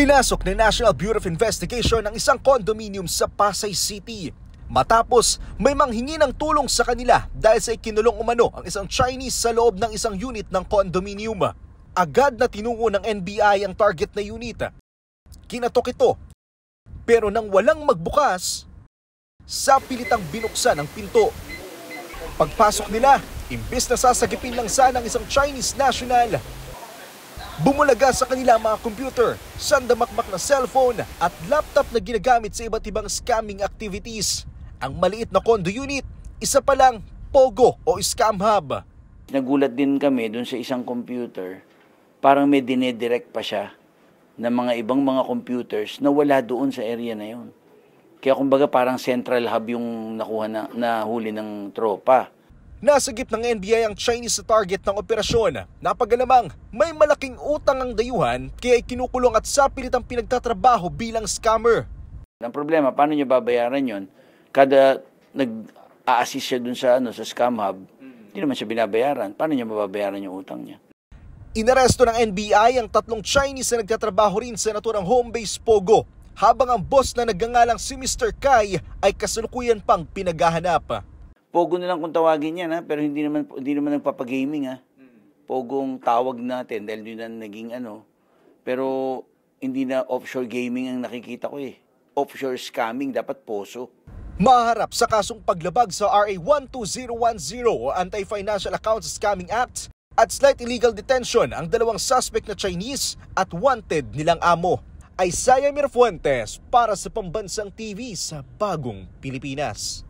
Pinasok ng National Bureau of Investigation ang isang condominium sa Pasay City matapos may manghingi ng tulong sa kanila dahil sa ikinulong umano ang isang Chinese sa loob ng isang unit ng condominium. Agad na tinungo ng NBI ang target na unit. Kinatok ito, pero nang walang magbukas, sa pilitang binuksan ang pinto. Pagpasok nila, imbes na sasagipin lang sana ang isang Chinese national, bumulaga sa kanila mga computer, sandamakmak na cellphone at laptop na ginagamit sa iba't ibang scamming activities. Ang maliit na condo unit, isa pa lang POGO o scam hub. Nagulat din kami dun sa isang computer, parang may dinedirect pa siya ng mga ibang mga computers na wala doon sa area na yun. Kaya kumbaga parang central hub yung nakuha na huli ng tropa. Nasagip ng NBI ang Chinese sa target ng operasyon. Napagalamang may malaking utang ang dayuhan kaya kinukulong at sapilitang pinagtatrabaho bilang scammer. Ang problema, paano niya babayaran yon? Kada nag-a-assist siya dun sa scam hub, hindi naman siya binabayaran. Paano niya mababayaran yung utang niya? Inaresto ng NBI ang 3 Chinese na nagtatrabaho rin sa naturang home base POGO, habang ang boss na nagngangalang si Mr. Kai ay kasalukuyan pang pinaghahanap. POGO na lang kung tawagin yan, pero hindi naman nagpapagaming. POGO ang tawag natin dahil yun na naging pero hindi na offshore gaming ang nakikita ko eh. Offshore scamming, dapat poso. Maharap sa kasong paglabag sa RA 12010 o Anti-Financial Accounts Scamming Act at slight illegal detention ang 2 suspect na Chinese at wanted nilang amo. Isaiah Mirfuentes para sa Pambansang TV sa Bagong Pilipinas.